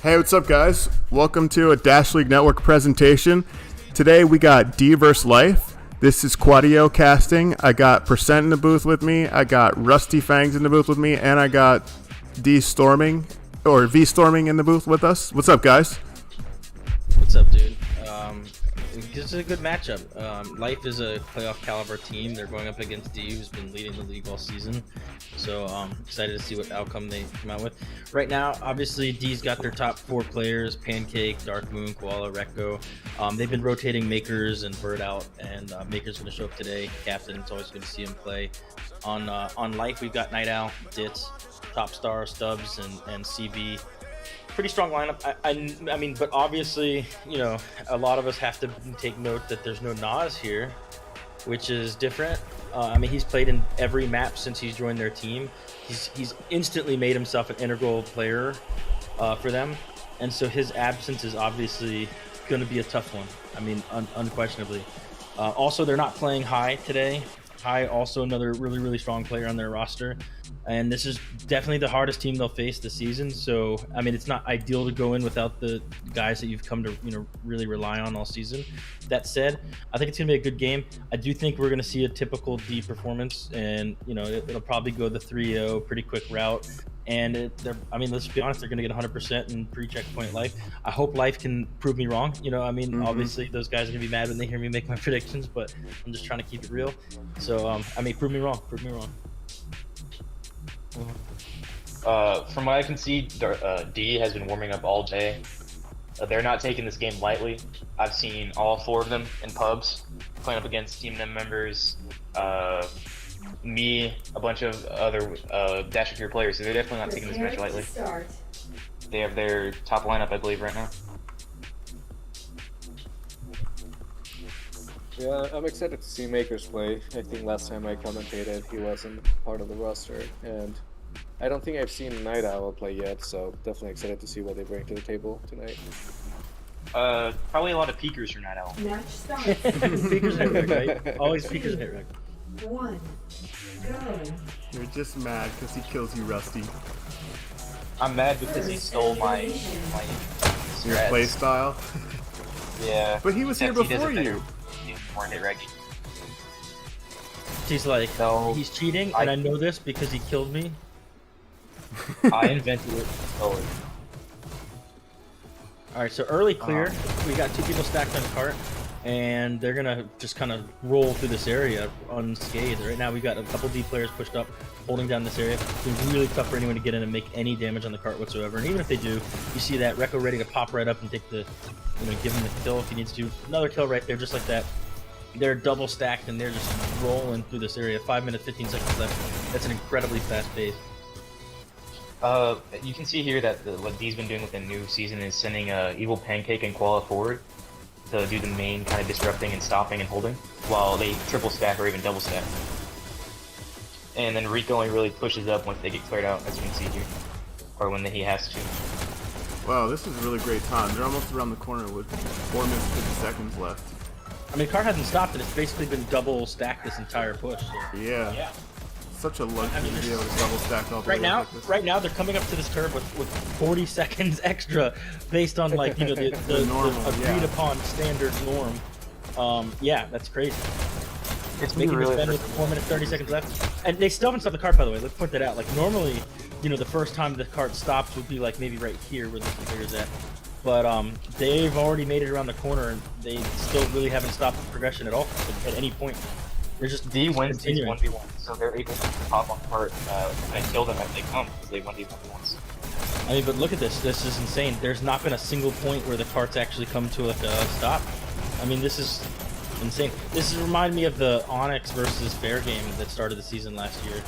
Hey, what's up, guys? Welcome to a Dash League Network presentation. Today we got D vs. Life. This is Quadio casting. I got Percent in the booth with me. I got Rusty Fangs in the booth with me, and I got D Storming or V Storming in the booth with us. What's up, guys? What's up, dude? This is a good matchup. Life is a playoff caliber team. They're going up against D, who's been leading the league all season. So excited to see what outcome they come out with. Right now, obviously, D's got their top 4 players: Pancake, Dark Moon, Koala, Rekko. They've been rotating Makers and Bird out, and Maker's going to show up today. Captain, it's always good to see him play. On Life, we've got Night Owl, Ditz, Top Star, Stubbs, and CB. Pretty strong lineup. I mean, but obviously, you know, a lot of us have to take note that there's no Nas here, which is different. I mean, he's played in every map since he's joined their team. He's instantly made himself an integral player for them, and so his absence is obviously going to be a tough one. I mean, unquestionably. Also, they're not playing High today. High, also another really strong player on their roster. And this is definitely the hardest team they'll face this season. So, I mean, it's not ideal to go in without the guys that you've come to, you know, really rely on all season. That said, I think it's going to be a good game. I do think we're going to see a typical D performance, and, you know, it'll probably go the 3-0, pretty quick route. And I mean, let's be honest, they're going to get 100% in pre-checkpoint Life. I hope Life can prove me wrong. You know, I mean, obviously those guys are going to be mad when they hear me make my predictions, but I'm just trying to keep it real. So, I mean, prove me wrong. From what I can see, D has been warming up all day. They're not taking this game lightly. I've seen all 4 of them in pubs, playing up against team members, me, a bunch of other Dash Secure players, so they're definitely not taking this match lightly. They have their top lineup, I believe, right now. Yeah, I'm excited to see Makers play. I think last time I commentated, he wasn't part of the roster, and I don't think I've seen Night Owl play yet, so definitely excited to see what they bring to the table tonight. Probably a lot of peekers for Night Owl. Match start. Peekers hit wreck, right? Always peekers hit wreck. 1, go. You're just mad because he kills you, Rusty. I'm mad because he stole my Your strats. play style. Yeah. But he was here Except he before does it you. More hit wreck. He's like, No, he's cheating, and I know this because he killed me. I invented it. Oh. All right, so early clear. We got 2 people stacked on cart, and they're gonna just kind of roll through this area unscathed. Right now, we got a couple D players pushed up, holding down this area. It's really tough for anyone to get in and make any damage on the cart whatsoever. And even if they do, you see that Rekko ready to pop right up and take the, you know, give him the kill if he needs to. Another kill right there, just like that. They're double stacked and they're just rolling through this area. 5 minutes, 15 seconds left. That's an incredibly fast pace. You can see here that what D's been doing with the new season is sending Evil Pancake and Koala forward to do the main kind of disrupting and stopping and holding, while they triple stack or even double stack. And then Rico only really pushes up once they get cleared out, as you can see here, or when he has to. Wow, this is a really great time. They're almost around the corner with 4 minutes and 50 seconds left. I mean, cart hasn't stopped, and it's basically been double stacked this entire push. So. Yeah. Such a luxury to be able to double stack all the way like this. Right now, they're coming up to this curve with 40 seconds extra, based on, like, you know, the normal, agreed upon standard norm. Yeah, that's crazy. It's Making really this bend with 4 minutes 30 seconds left, and they still haven't stopped the cart, by the way. Let's point that out. Like, normally, you know, the first time the cart stops would be like maybe right here where the player's at. But they've already made it around the corner, and they still really haven't stopped the progression at all at any point. They're just D wins these continuing. 1v1s, so they're able to pop on part and kill them as they come, because they won these 1v1s. I mean, but look at this. This is insane. There's not been a single point where the carts actually come to like a stop. I mean, this is insane. This reminds me of the Onyx versus Fair game that started the season last year.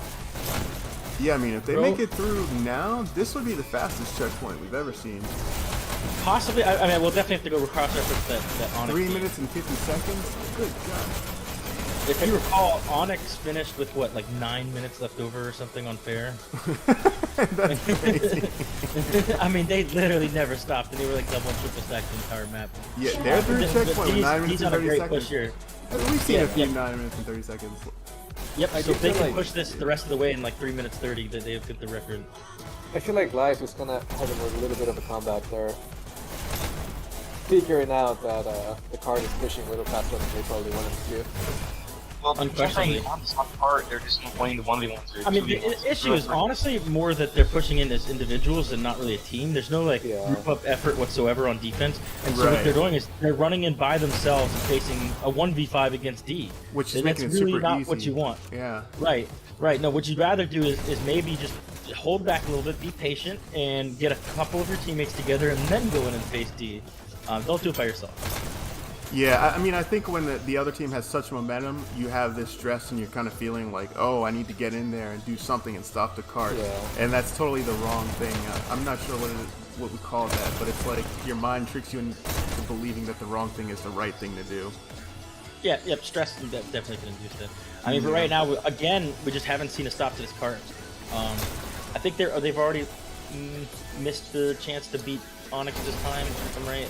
Yeah, I mean, if they make it through now, this would be the fastest checkpoint we've ever seen. Possibly. I mean, we'll definitely have to go cross-reference that Onyx 3 game. minutes and 50 seconds? Good God. If you recall, Onyx finished with what, like 9 minutes left over or something on Fair. That's crazy. I mean, they literally never stopped, and they were like double and triple stacked the entire map. Yeah, they're through checkpoint with 9 minutes He's and on a 30 great seconds. push here. We've seen a few yeah. 9 minutes and 30 seconds. Yep, I so if do they feel can like- push this the rest of the way in like 3 minutes 30, that they've hit the record. I feel like Life is gonna have a little bit of a comeback there. Figuring out that the card is pushing a little faster than they probably wanted to. Well, Unquestionably. on this one part, they're just playing the 1v1s. I mean, the issue is honestly more that they're pushing in as individuals and not really a team. There's no like Yeah. group up effort whatsoever on defense, and so Right. what they're doing is they're running in by themselves and facing a 1v5 against D, Which is and making that's it really super not easy. what you want. Yeah. Right, right. No, what you'd rather do is maybe just hold back a little bit, be patient, and get a couple of your teammates together, and then go in and face D. Don't do it by yourself. Yeah, I mean, I think when the other team has such momentum, you have this stress and you're kind of feeling like, oh, I need to get in there and do something and stop the cart. Yeah. And that's totally the wrong thing. I'm not sure what we call that, but it's like your mind tricks you into believing that the wrong thing is the right thing to do. Yeah, yep. Stress is definitely going to do that. I mean, but right now, we just haven't seen a stop to this cart. I think they've already missed the chance to beat Onyx this time, if I'm right.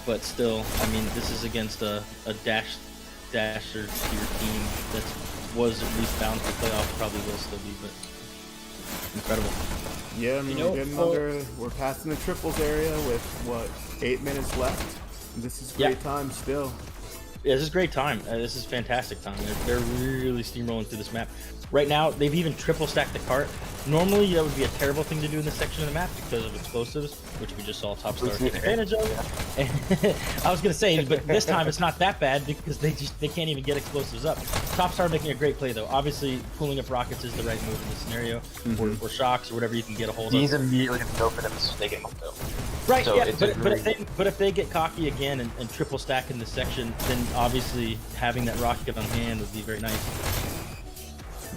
But still, I mean, this is against a dasher tier team that was at least bound for playoff, probably will still be, but incredible. Yeah, I mean, we're passing the triples area with, what, 8 minutes left? This is great time still. Yeah, this is great time. This is fantastic time. They're really steamrolling through this map. Right now, they've even triple stacked the cart. Normally, that would be a terrible thing to do in this section of the map because of explosives, which we just saw Top Star take advantage of. I was gonna say, but this time it's not that bad because they can't even get explosives up. Top Star making a great play though. Obviously, pulling up rockets is the right move in this scenario, or shocks or whatever you can get a hold of. He's immediately going to go for them as they get hooked up. Right, So yeah, it's but if they get cocky again and triple stack in this section, then obviously having that rocket on hand would be very nice.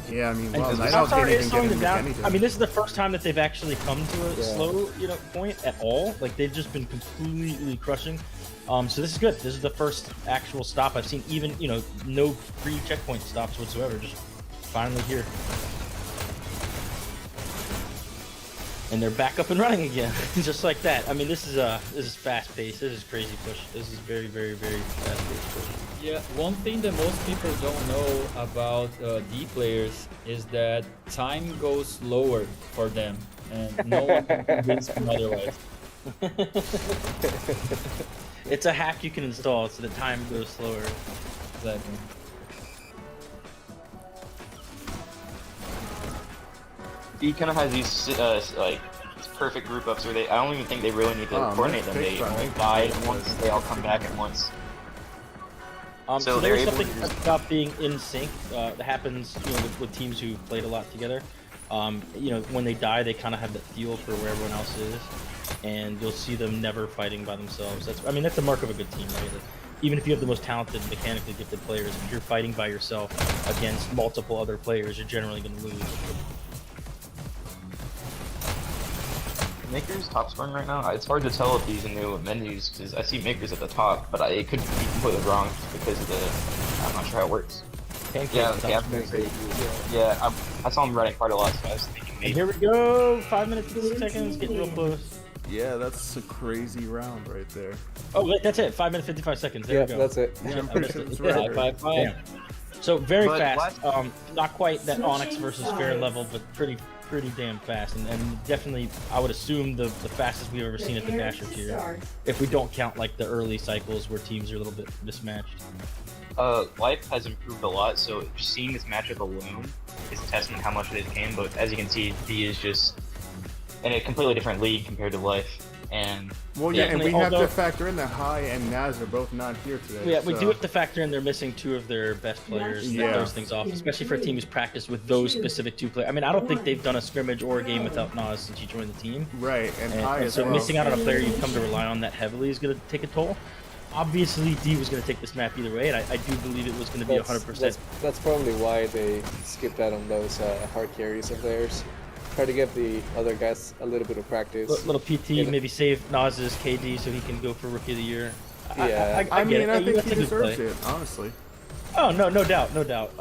Yeah, I mean, And well, Top Night Owl Star can't is even slowing get them him down. anything. I mean, this is the first time that they've actually come to a Yeah. slow, point at all. Like they've just been completely crushing. So this is good. This is the first actual stop I've seen. Even no pre-checkpoint stops whatsoever. Just finally here. And they're back up and running again, just like that. I mean, this is fast paced. This is crazy push. This is very fast paced push. Yeah, one thing that most people don't know about D players is that time goes slower for them, and no one can convince them otherwise. It's a hack you can install so the time goes slower. Exactly. He kind of has these perfect group ups where I don't even think they really need to coordinate them. They divide once, they all come back at once. So they're there's able to something about being in sync that happens, with teams who played a lot together. When they die, they kind of have that feel for where everyone else is, and you'll see them never fighting by themselves. That's the mark of a good team, right? Like, even if you have the most talented, mechanically gifted players, if you're fighting by yourself against multiple other players, you're generally going to lose. Maker's top scoring right now. It's hard to tell if these are new menus because I see Maker's at the top, but it could be completely wrong because of I'm not sure how it works. Pancake, Yeah, top okay, scoring. I saw him running quite a lot, so I was thinking And maybe. here we go. 5 minutes, 50 seconds, getting real close. Yeah, that's a crazy round right there. Oh, wait, that's it. 5 minutes, 55 seconds. There Yeah, we go. that's it. Yeah, I'm I pretty missed sure it. that's Yeah. right. 5-5-5. Damn. So very But fast. Not quite that Onyx versus Fair level, but pretty damn fast, and definitely I would assume the fastest we've ever seen at the Dasher tier, if we don't count like the early cycles where teams are a little bit mismatched. Life has improved a lot, so just seeing this matchup alone is a testament to how much they came. But as you can see, D is just in a completely different league compared to Life. And Well, yeah, and we Definitely, have to although- factor in that High and Naz are both not here today. Yeah, we so- do have to factor in they're missing two of their best players. Yeah. That throws things off, especially for a team who's practiced with those specific two players. I mean, I don't think they've done a scrimmage or a game without Nas since he joined the team. Right, and High And as so well. missing out on a player you come to rely on that heavily is going to take a toll. Obviously, D was going to take this map either way, and I do believe it was going to be 100%. That's probably why they skipped out on those hard carries of theirs. Try to give the other guys a little bit of practice. Little PT, Yeah. maybe save Nas's KD so he can go for Rookie of the Year. Yeah. I get mean, it. I think That's he a good deserves play. it, honestly. Oh, no doubt. No doubt.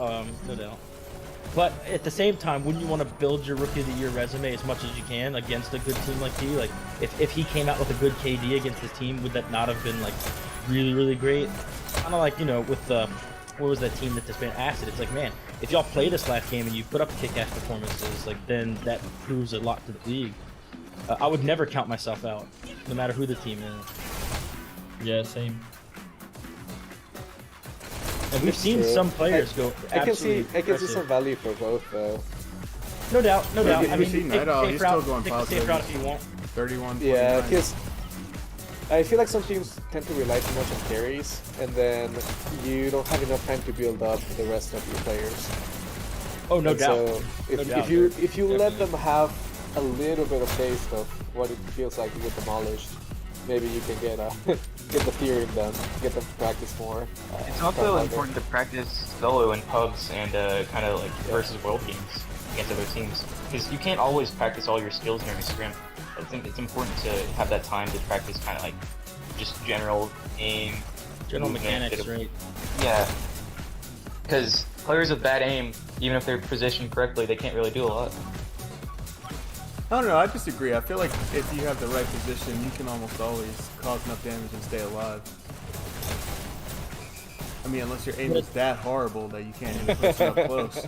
But at the same time, wouldn't you want to build your Rookie of the Year resume as much as you can against a good team like D? Like, if he came out with a good KD against his team, would that not have been, like, really great? Kind of like, with the... What was that team that just been Acid? It's like, man, if y'all play this last game and you put up kick-ass performances, like then that proves a lot to the league. I would never count myself out, no matter who the team is. Yeah, same. And we've seen some players go I can absolutely see some value for both though. No doubt, no doubt. Have I you mean, seen take Night Owl? the He's safe route, still going take the foul safe route if service. you want. 31. Yeah, 49. because I feel like some teams tend to rely too much on carries, and then you don't have enough time to build up the rest of your players. Oh, no And doubt. So No doubt, if you let definitely. them have a little bit of taste of what it feels like to get demolished, maybe you can get get the theory done, get them to practice more. It's also important to practice solo in pubs and kind of like versus world games against other teams, because you can't always practice all your skills during a scrim. I think it's important to have that time to practice kind of like just general aim, General movement, mechanics, right? Yeah, because players with bad aim, even if they're positioned correctly, they can't really do a lot. I don't know, I disagree. I feel like if you have the right position, you can almost always cause enough damage and stay alive. I mean, unless your aim is that horrible that you can't even push up close.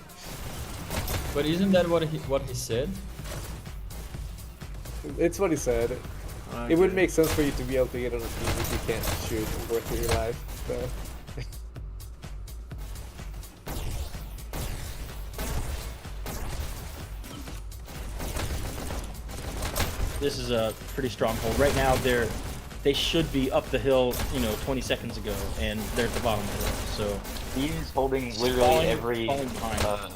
But isn't that what he said? It's what he said. Okay. It wouldn't make sense for you to be able to get on a team if you can't shoot worth your life. So. This is a pretty strong hold. Right now, they should be up the hill, 20 seconds ago, and they're at the bottom of the hill. So He's holding literally falling- every falling behind.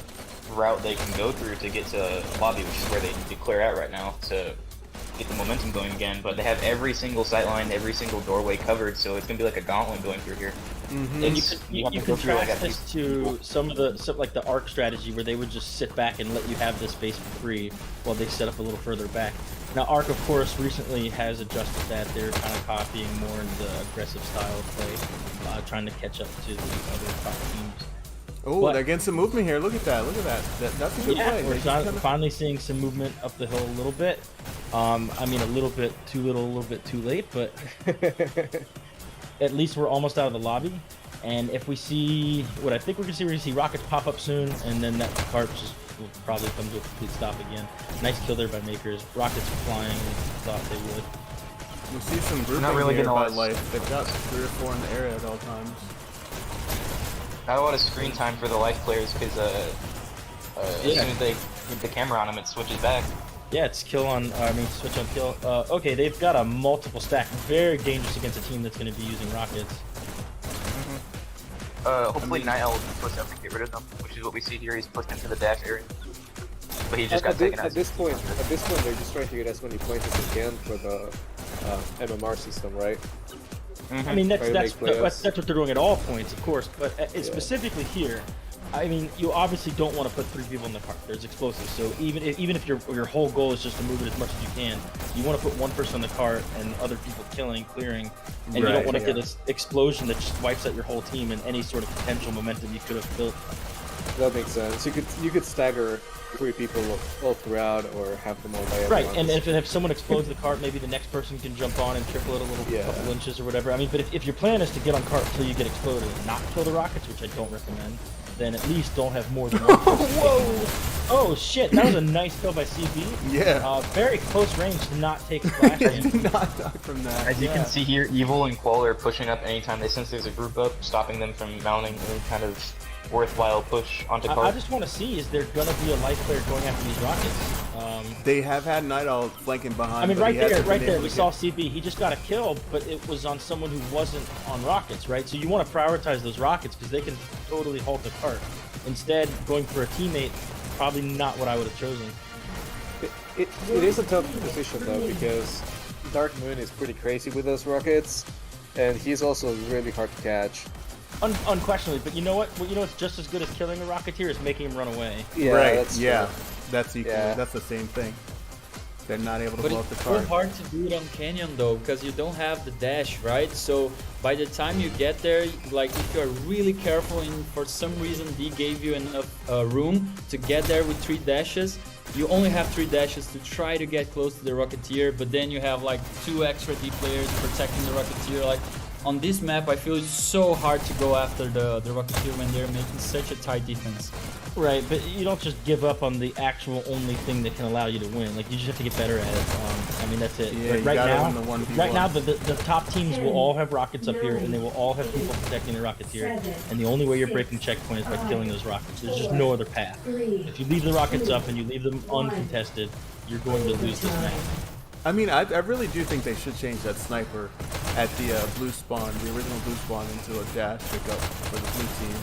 route they can go through to get to lobby, which is where they need to clear out right now to get the momentum going again. But they have every single sightline, every single doorway covered, so it's gonna be like a gauntlet going through here. Mm-hmm. And You have you to go through, like, contrast at this to some like the arc strategy where they would just sit back and let you have this space for free while they set up a little further back. Now Arc, of course, recently has adjusted that. They're kind of copying more in the aggressive style of play, trying to catch up to the other top teams. Oh, But- they're getting some movement here. Look at that. Look at that. That's a good Yeah, play. we're They just kinda- finally seeing some movement up the hill a little bit. I mean, a little bit too little, a little bit too late, but at least we're almost out of the lobby. And if we see what I think we're gonna see rockets pop up soon, and then that cart just will probably come to a complete stop again. Nice kill there by Makers. Rockets flying, thought they would. We see some grouping not really here getting a by lot of- Life. They've got 3 or 4 in the area at all times. Not a lot of screen time for the life players because as soon as they get the camera on them, it switches back. Yeah, it's kill on. Switch on kill. Okay, they've got a multiple stack. Very dangerous against a team that's going to be using rockets. Hopefully Night Owl will push up and get rid of them, which is what we see here. He's pushed into the dash area, but he just got taken out. At this point, they're just trying to get as many points as they can for the MMR system, right? I mean, Try to make that's plays. what they're doing at all points, of course. But specifically here, I mean, you obviously don't want to put 3 people in the cart. There's explosives, so even if your whole goal is just to move it as much as you can, you want to put 1 person in the cart and other people killing, clearing, and you don't Right, want to yeah. get this explosion that just wipes out your whole team and any sort of potential momentum you could have built. That makes sense. You could stagger 3 people all throughout, or have them all by Right, everyone. and if someone explodes the cart, maybe the next person can jump on and triple it a little Yeah. couple inches or whatever. I mean, but if your plan is to get on cart until you get exploded and not kill the rockets, which I don't recommend, then at least don't have more than one person. Whoa! Oh shit, that was a nice kill by CB. Yeah. Very close range to not take a flash I damage. did not duck from that. As you Yeah. can see here, Evil and Qual are pushing up anytime they sense there's a group up, stopping them from mounting any kind of worthwhile push onto I cart. just want to see, is there gonna be a life player going after these rockets? They have had Night Owl flanking behind. I mean, but right he hasn't there, been able we to saw get- CB. He just got a kill, but it was on someone who wasn't on rockets, right? So you want to prioritize those rockets because they can totally halt the cart. Instead, going for a teammate, probably not what I would have chosen. It is a tough position though, because Dark Moon is pretty crazy with those rockets, and he's also really hard to catch. Unquestionably, but you know what? Well, you know what's just as good as killing a rocketeer is making him run away. Yeah, right. that's Yeah. true. That's equal. Yeah. That's the same thing. They're not able to But blow up it's the so car. hard to do it on Canyon though, because you don't have the dash, right? So by the time you get there, like if you're really careful and for some reason D gave you enough room to get there with 3 dashes, you only have 3 dashes to try to get close to the Rocketeer, but then you have like 2 extra D players protecting the Rocketeer. Like on this map, I feel it's so hard to go after the Rocketeer when they're making such a tight defense. Right, but you don't just give up on the actual only thing that can allow you to win. Like, you just have to get better at it. I mean, that's it. Yeah, But you right gotta now, win the 1v1. right now, the top teams will all have rockets up here, and they will all have people protecting the Rocketeer. And the only way you're breaking checkpoint is by killing those rockets. There's just no other path. If you leave the rockets up and you leave them uncontested, you're going to lose this match. I mean, I really do think they should change that sniper at the blue spawn, the original blue spawn, into a dash pickup for the blue team.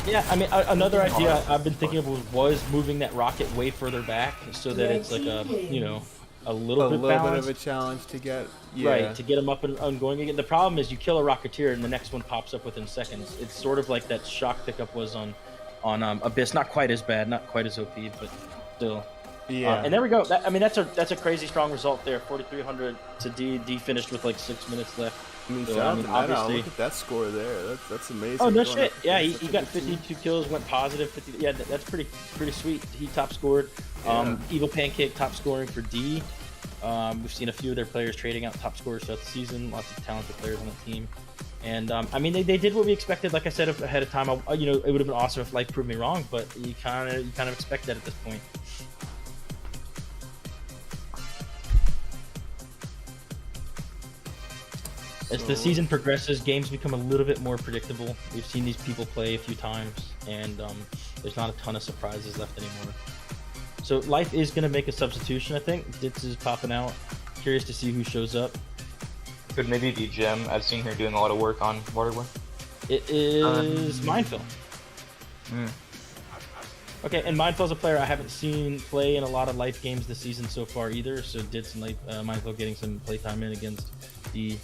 Yeah, I mean, another idea I've been thinking of was moving that rocket way further back so that it's like a, you know, a little bit of a challenge to get, right, to get them up and going again. The problem is you kill a Rocketeer and the next one pops up within seconds. It's sort of like that shock pickup was on Abyss. Not quite as bad, not quite as OP, but still. Yeah. And there we go. I mean, that's a crazy strong result there. 4,300 to D. D finished with like 6 minutes left. I mean, So, shout out to obviously. Look at that score there. That's amazing. Oh, no Going shit. up Yeah, against he such a got good team. 52 kills, went positive. 50. Yeah, that's pretty sweet. He top scored. Yeah. Evil Pancake top scoring for D. We've seen a few of their players trading out top scorers throughout the season. Lots of talented players on the team. And I mean, they did what we expected. Like I said ahead of time, you know, it would have been awesome if Life proved me wrong, but you kind of expect that at this point. As the season progresses, games become a little bit more predictable. We've seen these people play a few times, and there's not a ton of surprises left anymore. So Life is going to make a substitution, I think. Ditz is popping out. Curious to see who shows up. Could maybe be Gem. I've seen her doing a lot of work on Waterway. It is Mindfill. Mm. Okay, and Mindfill's a player I haven't seen play in a lot of Life games this season so far either, so Ditz and Mindfill getting some playtime in against D.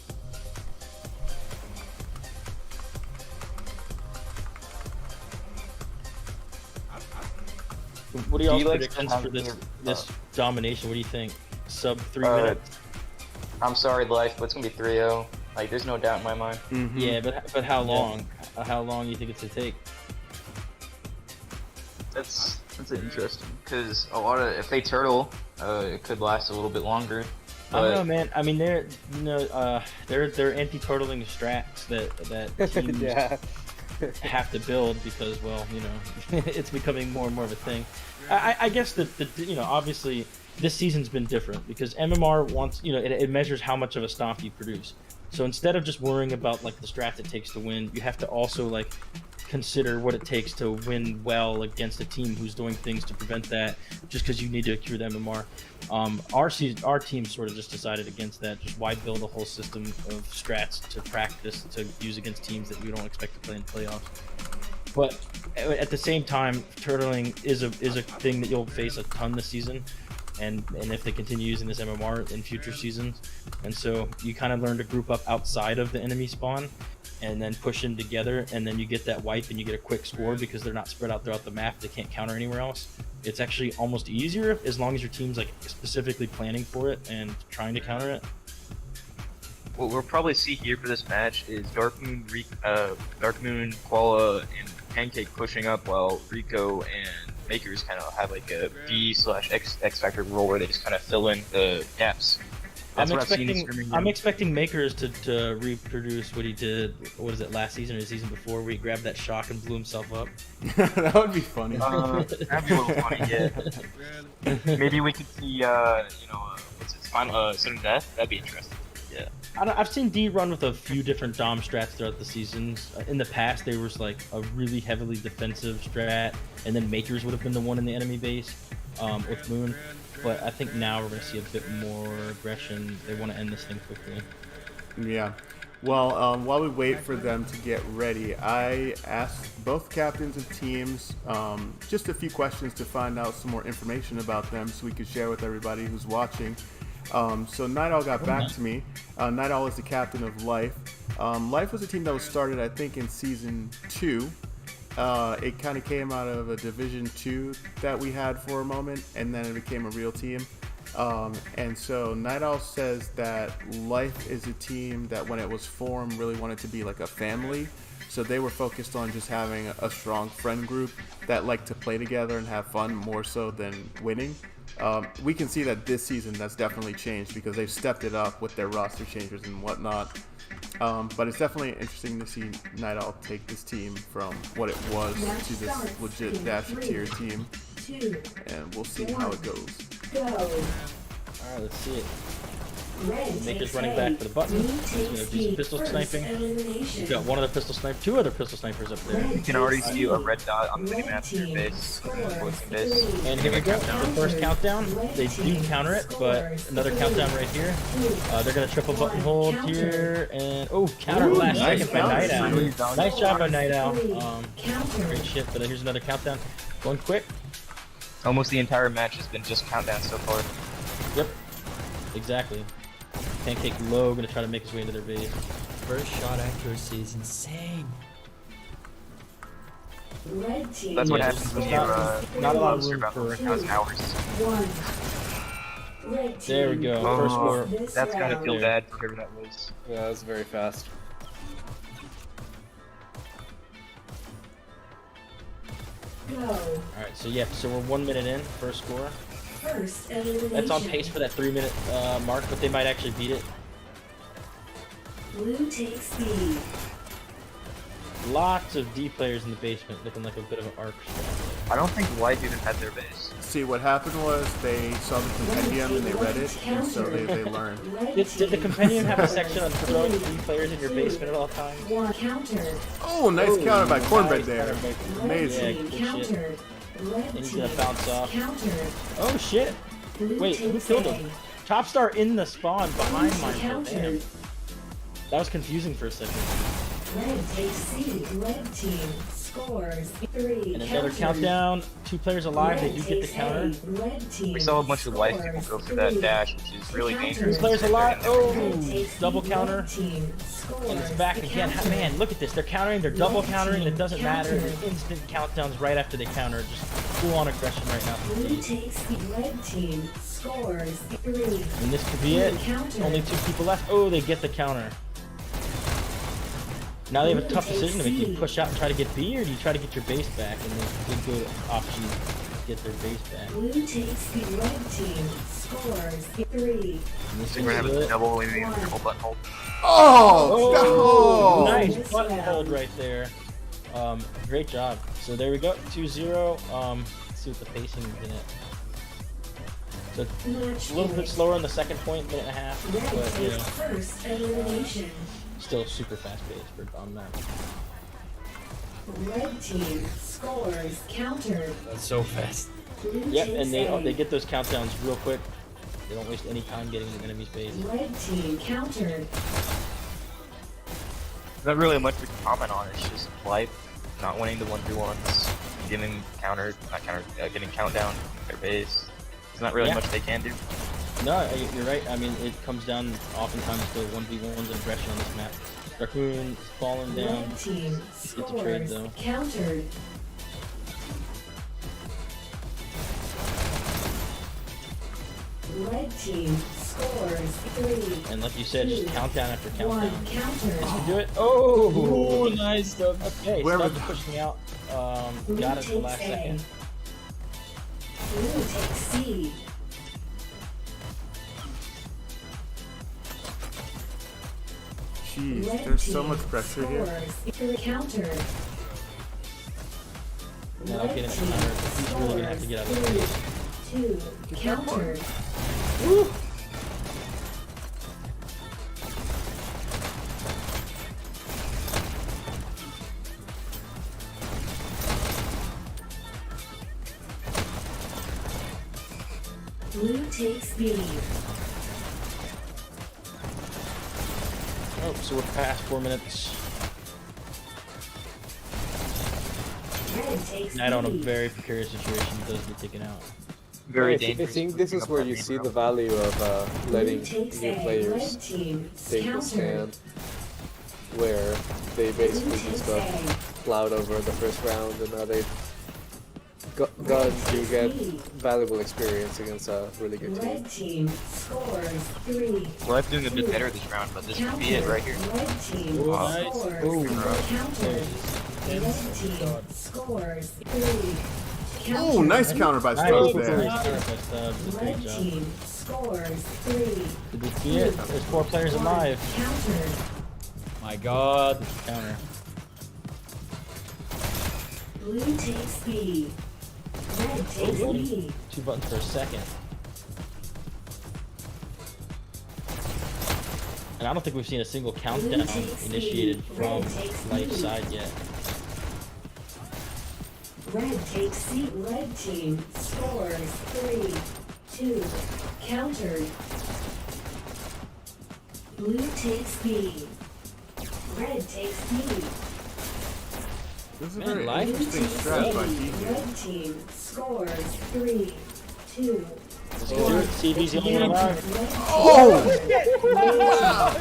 What are y'all's Do you like to predictions have for this your- domination? What do you think? Sub 3 Uh, minutes? I'm sorry, Life, but it's gonna be 3-0. Like, there's no doubt in my mind. Mhm. Yeah, but how long? How long do you think it's gonna take? That's interesting because a lot of if they turtle, it could last a little bit longer. I don't know, But man. I mean, they're anti-turtling strats that teams Yeah. have to build because, well, you know, it's becoming more and more of a thing. I guess that you know, obviously this season's been different because MMR wants, you know, it measures how much of a stomp you produce. So instead of just worrying about like the strats it takes to win, you have to also like consider what it takes to win well against a team who's doing things to prevent that just because you need to accrue the MMR. Our team sort of just decided against that. Just why build a whole system of strats to practice to use against teams that we don't expect to play in playoffs. But at the same time, turtling is a thing that you'll face a ton this season. And if they continue using this MMR in future seasons, and so you kind of learn to group up outside of the enemy spawn, and then push in together, and then you get that wipe and you get a quick score because they're not spread out throughout the map. They can't counter anywhere else. It's actually almost easier as long as your team's like specifically planning for it and trying to counter it. what we'll probably see here for this match is Dark Moon, Koala, and Pancake pushing up while Rico and Makers kind of have like a B/X Factor role where they just kind of fill in the gaps. That's what I've seen in streaming I'm now. expecting Makers to reproduce what he did. What is it, last season or the season before, where he grabbed that shock and blew himself up? That would be funny. That'd be a little funny, yeah. Maybe we could see, what's its final sudden death. That'd be interesting. Yeah, I've seen D run with a few different Dom strats throughout the seasons. In the past, there was like a really heavily defensive strat, and then Makers would have been the one in the enemy base with Moon. But I think now we're going to see a bit more aggression. They want to end this thing quickly. Yeah. Well, while we wait for them to get ready, I asked both captains of teams just a few questions to find out some more information about them so we could share with everybody who's watching. So Night Owl got back to me. Night Owl is the captain of Life. Life was a team that was started, I think, in Season 2. It kind of came out of a Division 2 that we had for a moment, and then it became a real team. And so Night Owl says that Life is a team that when it was formed really wanted to be like a family. So they were focused on just having a strong friend group that liked to play together and have fun more so than winning. We can see that this season that's definitely changed because they've stepped it up with their roster changes and whatnot. But it's definitely interesting to see Night Owl take this team from what it was to this legit Dash tier team, 2, and we'll see how it goes. go. Alright, let's see it. Red Maker's takes running A. back for the button. Blue He's gonna takes do some B. pistol First sniping. elimination. We've got one other pistol sniper, two other pistol snipers up there. Red You can already takes see a B. red dot on the Red minimap in your team base. scores Base. 3. And here we go, the first countdown. They do counter it, but another countdown right here. They're gonna triple button hold here, and oh, counter Ooh, last nice second by counter. Night Owl. Nice job by Night Owl. Counter. Great shit, but here's another countdown. Going quick. Almost the entire match has been just countdown so far. Yep, exactly. Pancake low, gonna try to make his way into their base. First shot accuracy is insane. Red team. That's what Yeah, happens when you not a lot of room about for- 1,000 hours. 1. Red team. There we go. First score. This That's gotta round. feel bad for whoever that was. Yeah, that was very fast. Go. Alright, so yeah, so we're 1 minute in, first score. First elimination. That's on pace for that 3-minute mark, but they might actually beat it. Blue takes B. Lots of D players in the basement, looking like a bit of an arc. I don't think White even had their base. See, what happened was they saw the compendium and they read it, and so they learned. Red Did the team compendium have a section on scores throwing 3. 3 players in your basement at all times? 1 countered. Oh, nice counter by Cornbread Nice there. counter by- Amazing. Yeah, Red good team shit. countered. Red And he's team gonna bounce off. countered. Oh shit! Blue Wait, who takes killed A. him? Top Star in the spawn behind Blue mine. Damn. countered. That was confusing for a second. Red takes C. Red team scores 3. And another countdown. 2 players alive. They do get the counter. Red team We saw a bunch of White people go through that scores dash, which is really Counter. dangerous. 2 players alive. Oh, Red takes double B. counter. Red team And it's scores back the again. counter. Man, look at this. They're countering. They're double Red countering, and it team doesn't matter. countered. They're instant countdowns right after they counter. Just full on aggression right now. from Blue D. takes the red team scores 3. And this could be it. Counter. Only 2 people left. Oh, they get the counter. Now they have a tough decision to make. Do you push out and try to get B, or do you try to get your base back? And they go option get their base back. Blue takes the red team scores 3. And this So we're gonna is have a it. double, maybe a triple button hold. Oh! Oh, nice This button round. hold right there. Great job. So there we go, 2-0. Let's see what the pacing is in it. So Match a little bit point. slower in the second point, minute and a half, Red but you takes know, first elimination. still super fast paced for on that. Red team scores countered. That's so fast. Blue Yep, takes and they A. get those countdowns real quick. They don't waste any time getting to the enemy's base. Red team countered. Not really much we can comment on. It's just White not winning the 1v1s, getting getting countdown their base. There's not really Yeah. much they can do. No, you're right. I mean, it comes down oftentimes to 1v1s and aggression on this map. Raccoon is falling down. Red team Get the trade, scores though. countered. Red team scores 3. And like you said, just countdown after 1 countdown. counter. This can do it. Oh, nice stuff. okay. Whoever- Stubbs pushing out. Blue Got it at the takes last A. second. Blue takes C. Jeez, Red there's so team much pressure here. scores countered. Now I'll get him countered. He's really gonna have to get out of the base. 2 countered. Blue takes B. Oh, so we're past 4 minutes. Red takes Night on a B. very precarious situation. Does get taken out. Very I dangerous. think this is where you see the value of letting Blue takes new A. players Red team take the countered. stand, where they basically Blue just takes got A. plowed over the first round, and now they've gotten to get valuable experience against a really good team. Red team scores 3. Life doing a bit better this round, but this could be it right here. Red team Oh, nice. scores Boom. countered. Red team scores 3. Oh, nice counter by Nice. Stubbs Nice. there. Stubbs. Great Red job. team scores 3. Did we see it? There's 4 players alive. Countered. My God. Counter. Blue takes B. Red takes B. 2 buttons per second. And I don't think we've seen a single countdown initiated from Life side yet. Red takes C. Red team scores 3, 2. Countered. Blue takes B. Red takes B. This is a Man, very Life interesting strat by D here. Red team scores 3, 2. CB's the only one allowed.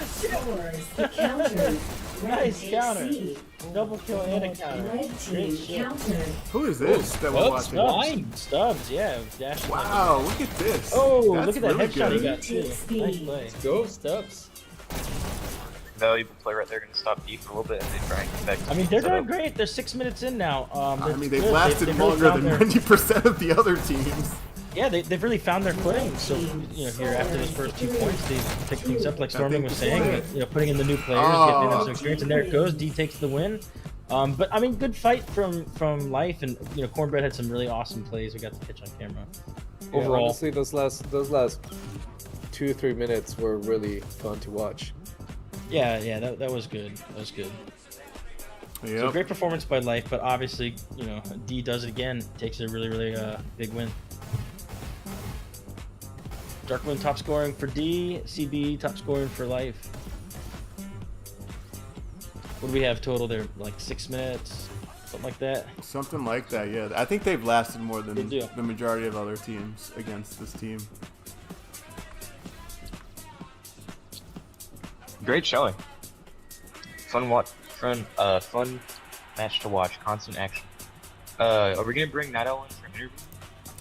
Scores the counter. Nice counter. Double kill and a counter. Red Great team shit. counter. Who is this that we're Stubbs, watching? Stubbs, yeah. Dash. Wow, look at this. Oh, That's look at that really headshot he good. got too. Nice play. Go, Stubbs. Valuable play right there, going to stop D for a little bit, and they try and get back. I mean, they're set doing up. great. They're 6 minutes in now. I mean, they've good. lasted They've really longer found than their- 90% of the other teams. Yeah, they've really found their footing. So, you know, here after those first 2 points, they picked things up, like Storming was saying. You know, putting in the new players, getting them some experience, and there it goes. D takes the win. But I mean, good fight from Life, and you know, Cornbread had some really awesome plays. We got to catch on camera. Yeah, Overall, honestly, those last 2-3 minutes were really fun to watch. yeah, that was good. That was good. So Yep. great performance by Life, but obviously, you know, D does it again. Takes a really big win. Darkmoon top scoring for D, CB top scoring for Life. What do we have total there? Like 6 minutes, something like that. Something like that, yeah. I think they've lasted more They than do. the majority of other teams against this team. Great showing. Fun fun match to watch. Constant action. Are we gonna bring Night Owl in for an interview?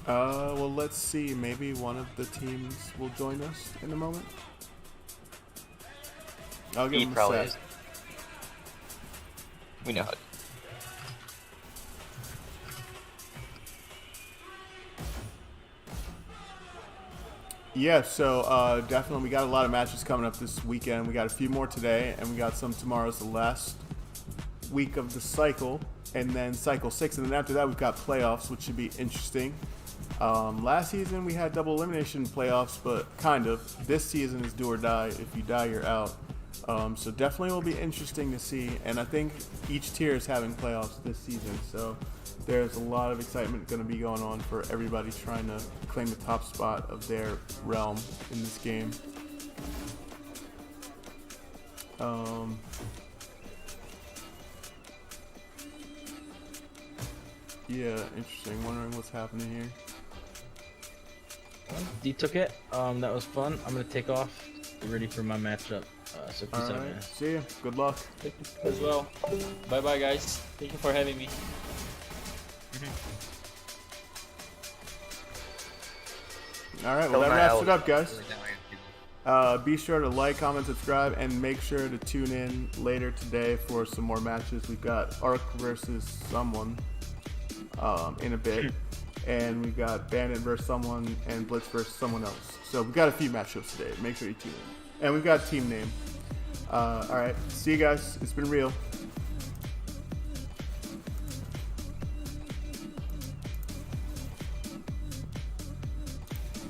Well, let's see. Maybe one of the teams will join us in a moment. I'll give He him a probably sec. is. We know how. Yeah, so definitely we got a lot of matches coming up this weekend. We got a few more today, and we got some tomorrow. It's the last week of the cycle, and then cycle 6, and then after that we've got playoffs, which should be interesting. Last season we had double elimination playoffs, but kind of. This season is do or die. If you die, you're out. So definitely will be interesting to see, and I think each tier is having playoffs this season, so there's a lot of excitement going to be going on for everybody trying to claim the top spot of their realm in this game. Yeah, interesting. Wondering what's happening here. D took it. That was fun. I'm gonna take off. Be ready for my matchup. So peace out, Alright, man. see ya. Good luck. Thank you as well. Bye bye, guys. Thank you for having me. Alright, well that wraps it up, guys. Be sure to like, comment, subscribe, and make sure to tune in later today for some more matches. We've got Arc versus someone in a bit, and we've got Bandit versus someone and Blitz versus someone else. So we've got a few matchups today. Make sure you tune in. And we've got a team name. Alright, see you guys. It's been real.